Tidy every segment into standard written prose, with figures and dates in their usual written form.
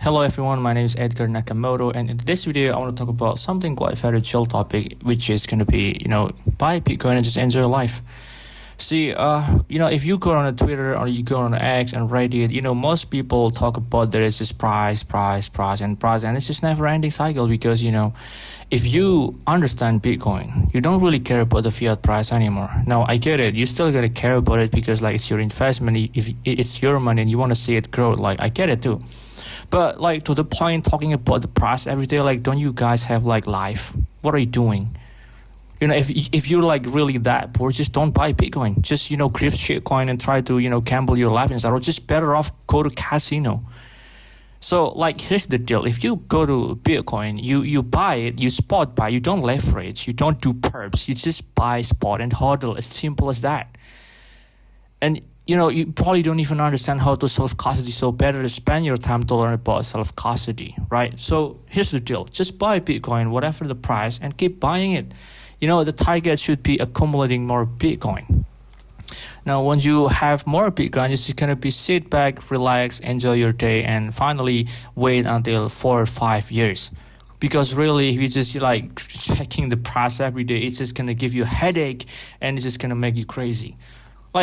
Hello everyone, my name is Edgar Nakamoto, and in this video I want to talk about something quite very chill topic, which is going to be, buy Bitcoin and just enjoy life. See, if you go on a Twitter or you go on X and Reddit, most people talk about there is this price, and it's just never ending cycle because, if you understand Bitcoin, you don't really care about the fiat price anymore. Now, I get it. You're still going to care about it because, it's your investment. If it's your money and you want to see it grow, I get it too. But, to the point, talking about the price every day, don't you guys have, life? What are you doing? If you're really that poor, just don't buy Bitcoin. Just, grift shitcoin and try to, gamble your life instead, or just better off go to casino. So, here's the deal. If you go to Bitcoin, you buy it, you spot buy, you don't leverage, you don't do perps, you just buy, spot, and hodl. As simple as that. And, you probably don't even understand how to self-custody, so better to spend your time to learn about self-custody, right? So, here's the deal. Just buy Bitcoin, whatever the price, and keep buying it. The target should be accumulating more Bitcoin. Now, once you have more Bitcoin, it's just going to be sit back, relax, enjoy your day, and finally wait until 4 or 5 years. Because really, if you just checking the price every day, it's just going to give you a headache and it's just going to make you crazy.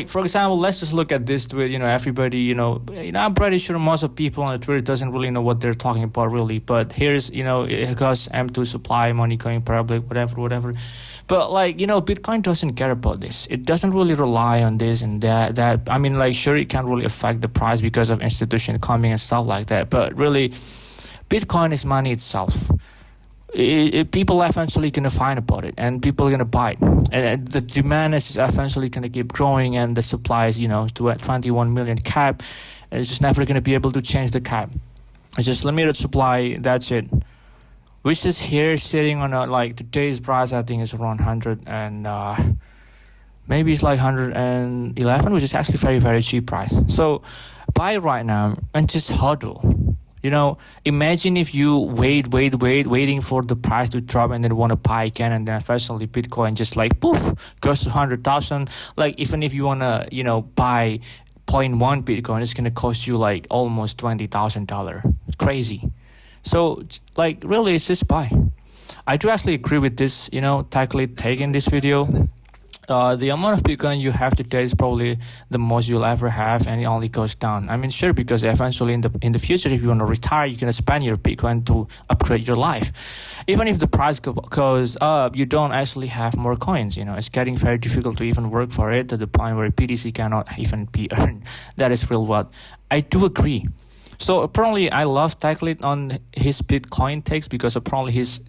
For example, let's just look at this tweet. Everybody, I'm pretty sure most of people on the Twitter doesn't really know what they're talking about really. But here's, it costs M2 supply, money going public, whatever. But Bitcoin doesn't care about this. It doesn't really rely on this and that. Sure, it can really affect the price because of institution coming and stuff like that. But really, Bitcoin is money itself. People are eventually going to find about it and people are going to buy it, and the demand is eventually going to keep growing, and the supply is to 21 million cap, and it's just never going to be able to change the cap. It's just limited supply, that's it, which is here sitting on today's price. I think is around 100 and maybe it's 111, which is actually very very cheap price. So buy right now and just hodl. Imagine if you waiting for the price to drop and then want to buy again, and then eventually Bitcoin just poof, goes to 100,000. Even if you want to, buy 0.1 Bitcoin, it's going to cost you almost $20,000. Crazy. So, really, it's just buy. I do actually agree with this, take in this video. The amount of Bitcoin you have today is probably the most you'll ever have, and it only goes down. Sure, because eventually in the future, if you want to retire, you're going to spend your Bitcoin to upgrade your life. Even if the price goes up, you don't actually have more coins. It's getting very difficult to even work for it to the point where BTC cannot even be earned. That is real what I do agree. So apparently I love Tacklet on his Bitcoin takes because apparently he's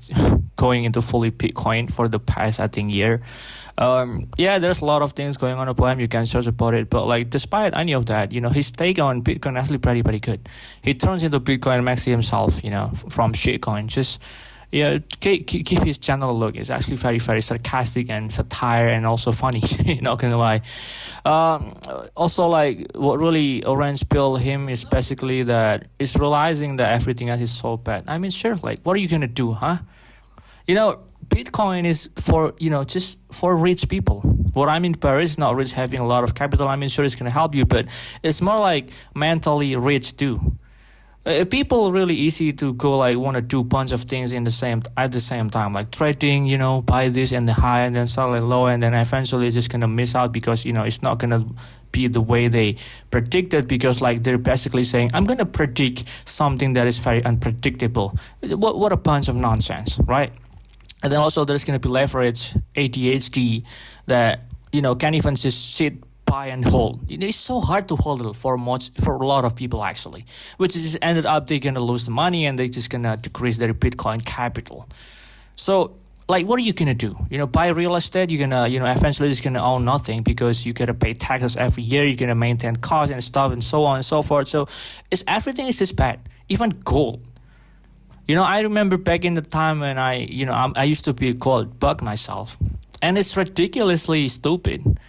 going into fully Bitcoin for the past, I think, year. There's a lot of things going on about him. You can search about it. But despite any of that, his take on Bitcoin is actually pretty good. He turns into Bitcoin Maxi himself, from shitcoin. Just, give his channel a look. It's actually very, very sarcastic and satire and also funny. Not gonna lie. Also, what really orange pill him is basically that it's realizing that everything else is so bad. Sure, what are you gonna do, huh? Bitcoin is for, just for rich people. What I mean by rich, not rich having a lot of capital. Sure, it's gonna help you, but it's more mentally rich too. People really easy to go want to do bunch of things at the same time, trading, buy this and the high and then sell it low, and then eventually it's just gonna miss out because it's not gonna be the way they predicted, because they're basically saying I'm gonna predict something that is very unpredictable. What a bunch of nonsense, right? And then also there's gonna be leverage, ADHD, that can't even just sit, buy and hold. It's so hard to hold it for a lot of people actually, which is ended up they're gonna lose the money and they're just gonna decrease their Bitcoin capital. So what are you gonna do? Buy real estate, you're gonna eventually just gonna own nothing because you gotta pay taxes every year, you're gonna maintain costs and stuff and so on and so forth. So everything is just bad. Even gold. I remember back in the time when I used to be a gold bug myself, and it's ridiculously stupid.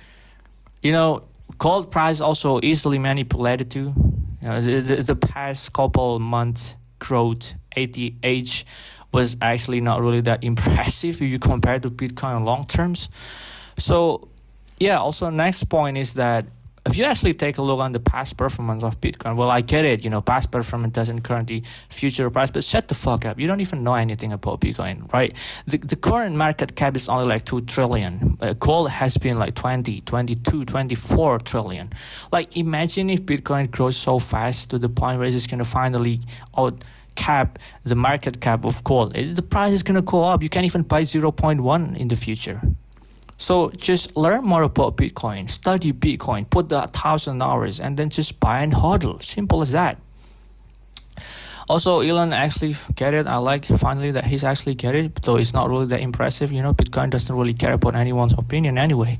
Gold price also easily manipulated too. The past couple months growth, ATH, was actually not really that impressive if you compare to Bitcoin in long terms. So, also next point is that if you actually take a look on the past performance of Bitcoin, well, I get it, past performance doesn't currently future price, but shut the fuck up. You don't even know anything about Bitcoin, right? The current market cap is only like 2 trillion. Gold has been like 20, 22, 24 trillion. Like, imagine if Bitcoin grows so fast to the point where it's going to finally out cap the market cap of gold. The price is going to go up. You can't even buy 0.1 in the future. So just learn more about Bitcoin, study Bitcoin, put the 1,000 hours, and then just buy and hodl. Simple as that. Also, Elon actually get it. I like finally that he's actually get it, though it's not really that impressive. Bitcoin doesn't really care about anyone's opinion anyway.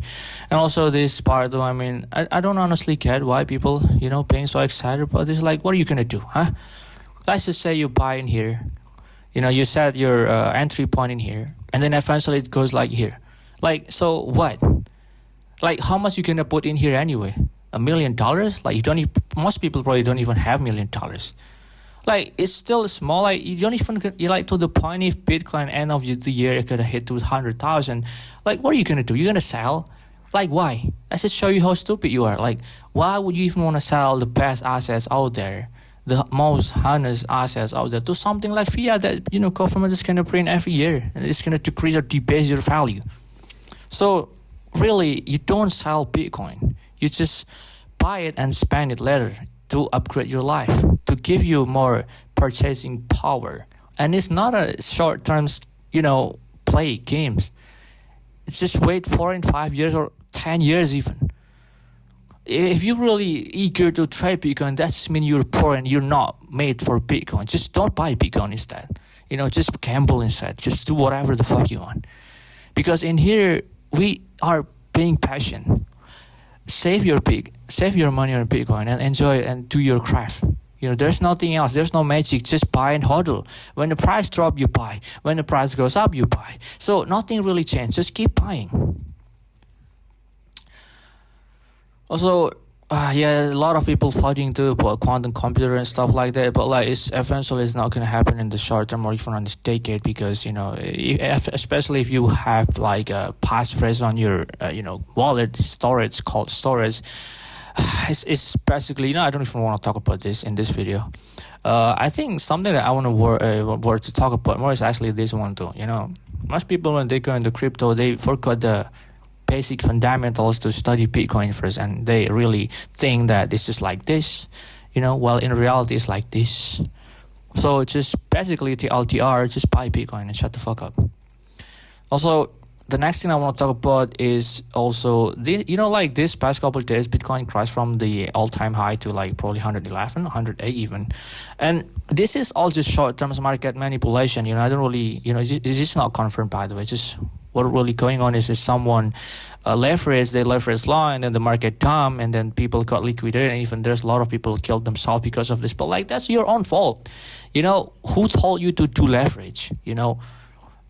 And also this part, though, I don't honestly get why people, being so excited about this. Like, what are you gonna do, huh? Let's just say you buy in here. You set your entry point in here, and then eventually it goes like here. Like, so what? Like, how much you gonna put in here anyway? $1 million? Like, you don't even, most people probably don't even have $1 million. Like, it's still small. Like, you don't even get, like, to the point if Bitcoin end of the year it could hit 200,000. Like, what are you gonna do? You're gonna sell? Like, why? Let's just show you how stupid you are. Like, why would you even want to sell the best assets out there, the most honest assets out there, to something like fiat that government is gonna print every year and it's gonna decrease or debase your value? So really, you don't sell Bitcoin. You just buy it and spend it later to upgrade your life, to give you more purchasing power. And it's not a short-term, play games. It's just wait 4 and 5 years or 10 years even. If you're really eager to trade Bitcoin, that just means you're poor and you're not made for Bitcoin. Just don't buy Bitcoin instead. Just gamble instead. Just do whatever the fuck you want. Because in here, we are being patient. Save your money on Bitcoin and enjoy it and do your craft. There's nothing else. There's no magic. Just buy and hodl. When the price drop, you buy. When the price goes up, you buy. So nothing really changed. Just keep buying. Also, a lot of people fighting too about quantum computer and stuff like that, but like it's not going to happen in the short term or even on this decade, because especially if you have like a passphrase on your wallet storage called storage. It's basically, I don't even want to talk about this in this video. I think something that I want to talk about more is actually this one too. Most people, when they go into crypto, they forgot the basic fundamentals to study Bitcoin first, and they really think that it's just like this, while in reality it's like this. So just basically TLDR, just buy Bitcoin and shut the fuck up. Also, the next thing I want to talk about is also, like this past couple of days, Bitcoin crashed from the all-time high to like probably 111, 108 even. And this is all just short-term market manipulation. I don't really, it's not confirmed, by the way. Just what really going on is someone they leverage law, and then the market dump, and then people got liquidated, and even there's a lot of people killed themselves because of this. But like, that's your own fault. Who told you to do leverage?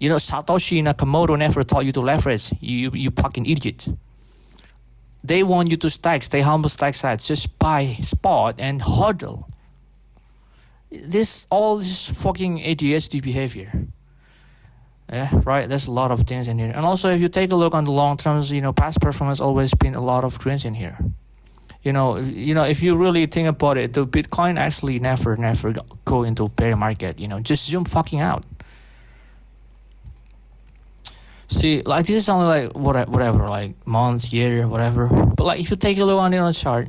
Satoshi Nakamoto never taught you to leverage. You fucking idiot. They want you to stack. Stay humble, stack sides. Just buy spot and hodl. This all is fucking ADHD behavior. Yeah, right. There's a lot of things in here. And also, if you take a look on the long terms, past performance always been a lot of greens in here. If you really think about it, the Bitcoin actually never go into bear market. Just zoom fucking out. See, like this is only like whatever, like month, year, whatever. But like, if you take a look on the chart,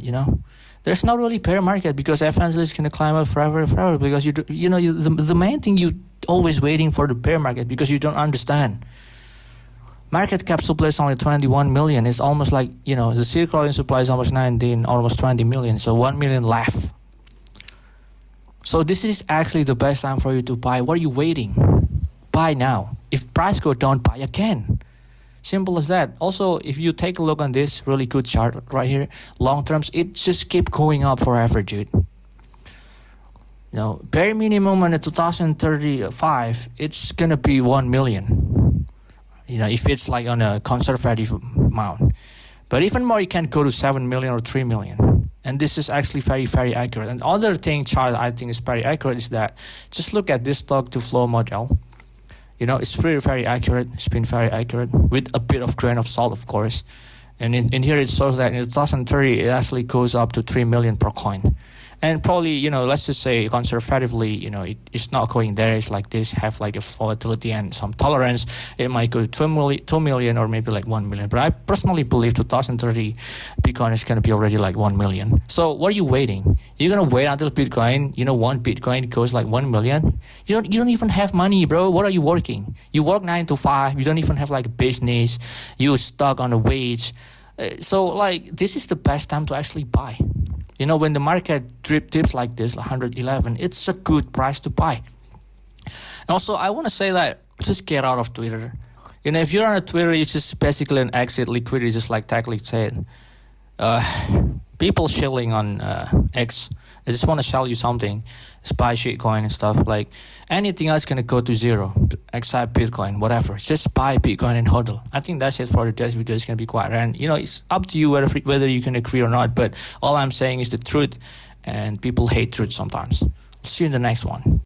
there's not really bear market, because eventually it's gonna climb up forever, because the main thing you always waiting for the bear market, because you don't understand. Market cap supply is only 21 million. It's almost like, the circulating supply is almost 19, almost 20 million. So 1 million left. So this is actually the best time for you to buy. What are you waiting? Buy now. If price go down, buy again. Simple as that. Also, if you take a look on this really good chart right here, long terms, it just keep going up forever, dude. Bare minimum in 2035, it's gonna be 1 million. If it's like on a conservative amount. But even more, you can go to 7 million or 3 million. And this is actually very, very accurate. And other thing chart I think is very accurate is that just look at this stock to flow model. It's very, very accurate. It's been very accurate with a bit of grain of salt, of course. And in here it shows that in 2030 it actually goes up to 3 million per coin. And probably, let's just say conservatively, it's not going there. It's like this, have like a volatility and some tolerance. It might go 2 million or maybe like 1 million. But I personally believe 2030 Bitcoin is going to be already like 1 million. So what are you waiting? You're going to wait until Bitcoin, one Bitcoin goes like 1 million? You don't even have money, bro. What are you working? You work 9 to 5. You don't even have like a business. You're stuck on a wage. So like, this is the best time to actually buy. When the market dips like this, 111, it's a good price to buy. And also, I want to say that just get out of Twitter. If you're on a Twitter, it's just basically an exit liquidity, just like Tech League said. People shilling on X. I just want to sell you something. Just buy shitcoin and stuff. Like anything else gonna go to zero, except Bitcoin, whatever. Just buy Bitcoin and hodl. I think that's it for today's video. It's gonna be quiet, and it's up to you whether you can agree or not. But all I'm saying is the truth, and people hate truth sometimes. See you in the next one.